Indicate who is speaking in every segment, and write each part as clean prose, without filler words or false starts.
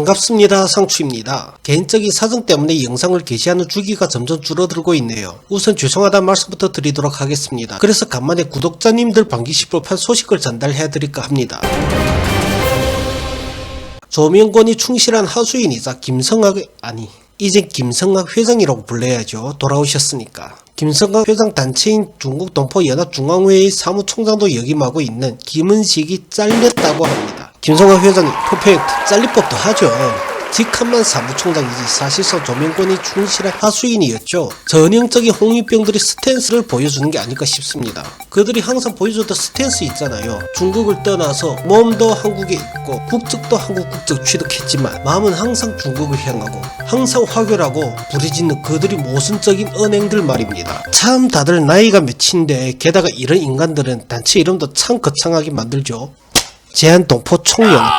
Speaker 1: 반갑습니다. 상추입니다. 개인적인 사정 때문에 영상을 게시하는 주기가 점점 줄어들고 있네요. 우선 죄송하다는 말씀부터 드리도록 하겠습니다. 그래서 간만에 구독자님들 반기실 법한 소식을 전달해드릴까 합니다. 조명권이 충실한 하수인이자 이제 김성학 회장이라고 불러야죠. 돌아오셨으니까. 김성학 회장 단체인 중국 동포연합중앙회의 사무총장도 역임하고 있는 김은식이 잘렸다고 합니다. 김성학 회장이 퍼펙트 잘릴 법도 하죠. 직함만 사무총장이지 사실상 조명권이 충실한 하수인이었죠. 전형적인 홍위병들이 스탠스를 보여주는 게 아닐까 싶습니다. 그들이 항상 보여줬던 스탠스 있잖아요. 중국을 떠나서 몸도 한국에 있고 국적도 한국 국적 취득했지만 마음은 항상 중국을 향하고 항상 화교라고 부르짖는 그들이 모순적인 언행들 말입니다. 참 다들 나이가 몇인데 게다가 이런 인간들은 단체 이름도 참 거창하게 만들죠. 제한동포총연합회.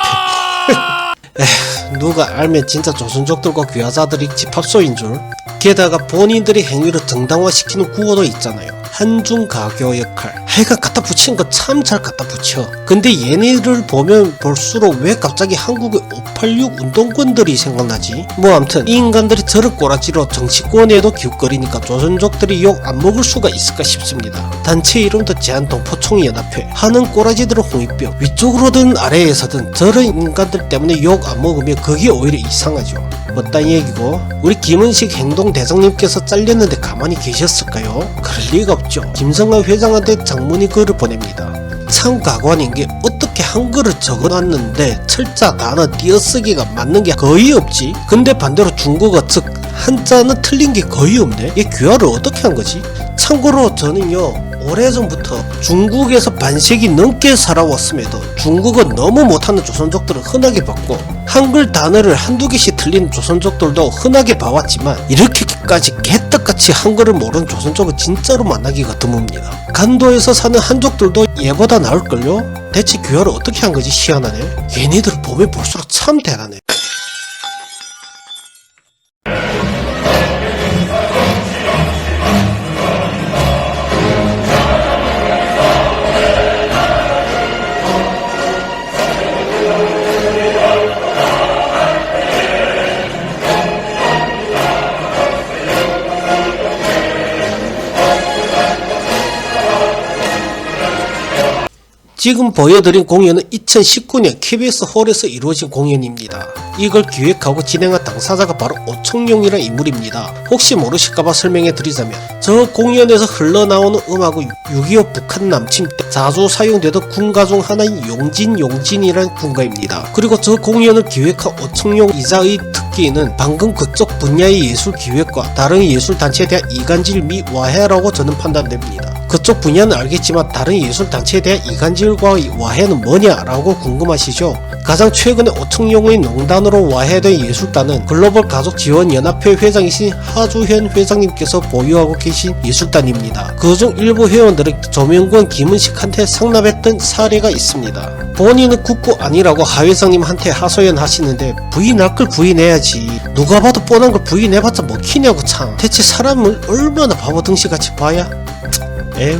Speaker 1: 누가 알면 진짜 조선족들과 귀화자들이 집합소인 줄. 게다가 본인들이 행위를 정당화시키는 구호도 있잖아요. 한중가교 역할. 하여간 갖다 붙이는 거 참 잘 갖다 붙여. 근데 얘네를 보면 볼수록 왜 갑자기 한국의 586 운동권들이 생각나지? 뭐 암튼 이 인간들이 저를 꼬라지로 정치권에도 기웃거리니까 조선족들이 욕 안 먹을 수가 있을까 싶습니다. 단체 이름도 제한동포총연합회. 하는 꼬라지들은 홍위병. 위쪽으로든 아래에서든 저런 인간들 때문에 욕 안 먹으면 그게 오히려 이상하죠. 뭐딴 얘기고. 우리 김은식 행동대장님께서 잘렸는데 가만히 계셨을까요? 그럴 리가 없죠. 김성학 회장한테 장문이 글을 보냅니다. 참 가관인 게 어떻게 한글을 적어놨는데 철자 단어 띄어쓰기가 맞는 게 거의 없지. 근데 반대로 중국어 즉 한자는 틀린 게 거의 없네. 이 귀화를 어떻게 한 거지? 참고로 저는요 오래전부터 중국에서 반세기 넘게 살아왔음에도 중국어 너무 못하는 조선족들은 흔하게 봤고 한글 단어를 한두 개씩 틀리는 조선족들도 흔하게 봐왔지만 이렇게까지 개떡같이 한글을 모르는 조선족은 진짜로 만나기가 드뭅니다. 간도에서 사는 한족들도 얘보다 나을걸요? 대체 귀화를 어떻게 한 거지? 희한하네. 얘네들 보면 볼수록 참 대단해. 지금 보여드린 공연은 2019년 KBS 홀에서 이루어진 공연입니다. 이걸 기획하고 진행한 당사자가 바로 오청용이라는 인물입니다. 혹시 모르실까봐 설명해 드리자면 저 공연에서 흘러나오는 음악은 6.25 북한 남침 때 자주 사용되던 군가 중 하나인 용진이라는 군가입니다. 그리고 저 공연을 기획한 오청용 이사의 특기는 방금 그쪽 분야의 예술 기획과 다른 예술단체에 대한 이간질 및 와해라고 저는 판단됩니다. 그쪽 분야는 알겠지만 다른 예술단체에 대한 이간질과 와해는 뭐냐라고 궁금하시죠? 가장 최근에 오청용의 농단으로 와해된 예술단은 글로벌 가족지원연합회 회장이신 하주현 회장님께서 보유하고 계신 예술단입니다. 그중 일부 회원들은 조명권 김은식한테 상납했던 사례가 있습니다. 본인은 국고 아니라고 하 회장님한테 하소연하시는데 부인할 걸 부인해야지. 누가 봐도 뻔한 걸 부인해봤자 먹히냐고 참. 대체 사람을 얼마나 바보등시같이 봐야? 에휴.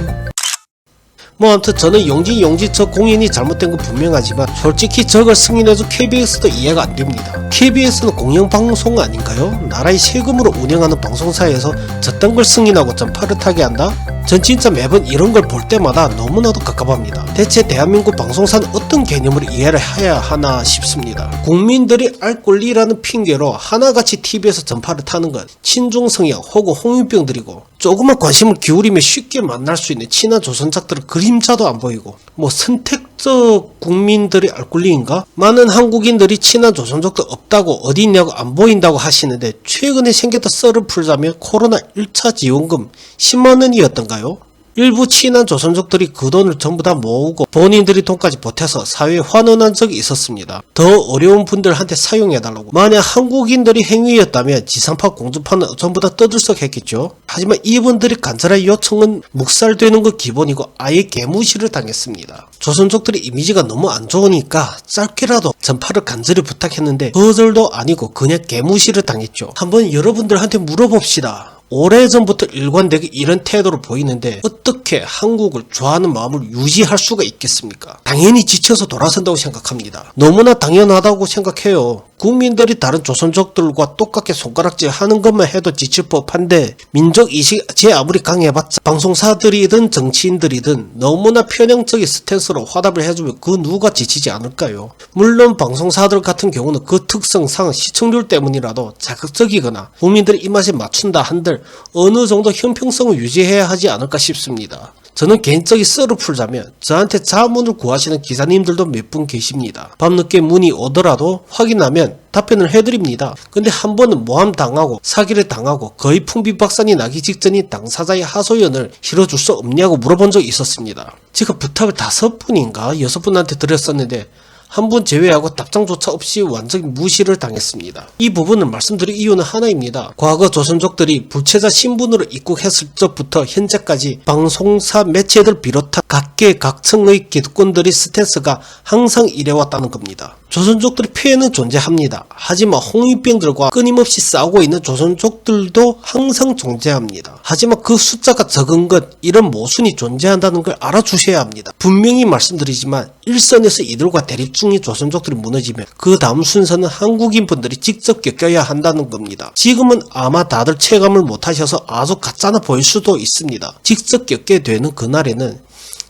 Speaker 1: 뭐 아무튼 저는 용진 저 공연이 잘못된 건 분명하지만 솔직히 저걸 승인해준 KBS도 이해가 안됩니다. KBS는 공영방송 아닌가요? 나라의 세금으로 운영하는 방송사에서 저딴 걸 승인하고 좀 파릇하게 한다? 전 진짜 매번 이런 걸 볼 때마다 너무나도 갑갑합니다. 대체 대한민국 방송사는 어떤 개념으로 이해를 해야 하나 싶습니다. 국민들이 알 권리라는 핑계로 하나같이 TV에서 전파를 타는 건 친중성향 혹은 홍위병들이고 조금만 관심을 기울이면 쉽게 만날 수 있는 친한 조선작들은 그림자도 안 보이고 뭐 선택적 국민들이 알 권리인가? 많은 한국인들이 친한 조선족도 없다고 어디 있냐고 안 보인다고 하시는데 최근에 생겼던 썰을 풀자면 코로나 1차 지원금 10만원이었던가요? 일부 친한 조선족들이 그 돈을 전부 다 모으고 본인들이 돈까지 보태서 사회에 환원한 적이 있었습니다. 더 어려운 분들한테 사용해달라고. 만약 한국인들이 행위였다면 지상파 공중파는 전부 다 떠들썩했겠죠. 하지만 이분들이 간절한 요청은 묵살되는 건 기본이고 아예 개무시를 당했습니다. 조선족들의 이미지가 너무 안 좋으니까 짧게라도 전파를 간절히 부탁했는데 거절도 아니고 그냥 개무시를 당했죠. 한번 여러분들한테 물어봅시다. 오래전부터 일관되게 이런 태도를 보이는데 어떻게 한국을 좋아하는 마음을 유지할 수가 있겠습니까? 당연히 지쳐서 돌아선다고 생각합니다. 너무나 당연하다고 생각해요. 국민들이 다른 조선족들과 똑같게 손가락질 하는 것만 해도 지칠 법한데 민족이식이 아무리 강해봤자 방송사들이든 정치인들이든 너무나 편향적인 스탠스로 화답을 해주면 그 누가 지치지 않을까요? 물론 방송사들 같은 경우는 그 특성상 시청률 때문이라도 자극적이거나 국민들의 입맛에 맞춘다 한들 어느 정도 형평성을 유지해야 하지 않을까 싶습니다. 저는 개인적인 썰을 풀자면 저한테 자문을 구하시는 기사님들도 몇 분 계십니다. 밤늦게 문의 오더라도 확인하면 답변을 해드립니다. 근데 한 번은 모함당하고 사기를 당하고 거의 풍비박산이 나기 직전인 당사자의 하소연을 실어줄 수 없냐고 물어본 적이 있었습니다. 제가 부탁을 5분인가 6분한테 드렸었는데 한 분 제외하고 답장조차 없이 완전히 무시를 당했습니다. 이 부분을 말씀드릴 이유는 하나입니다. 과거 조선족들이 불체자 신분으로 입국했을 적부터 현재까지 방송사 매체들 비롯한 각계 각층의 기득권들의 스탠스가 항상 이래왔다는 겁니다. 조선족들의 피해는 존재합니다. 하지만 홍위병들과 끊임없이 싸우고 있는 조선족들도 항상 존재합니다. 하지만 그 숫자가 적은 것, 이런 모순이 존재한다는 걸 알아주셔야 합니다. 분명히 말씀드리지만 일선에서 이들과 대립 중인 조선족들이 무너지면 그 다음 순서는 한국인분들이 직접 겪어야 한다는 겁니다. 지금은 아마 다들 체감을 못하셔서 아주 가짜나 보일 수도 있습니다. 직접 겪게 되는 그날에는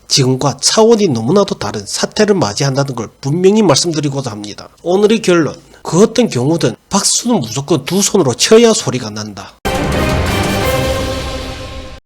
Speaker 1: 지금과 차원이 너무나도 다른 사태를 맞이한다는 걸 분명히 말씀드리고자 합니다. 오늘의 결론, 그 어떤 경우든 박수는 무조건 두 손으로 쳐야 소리가 난다.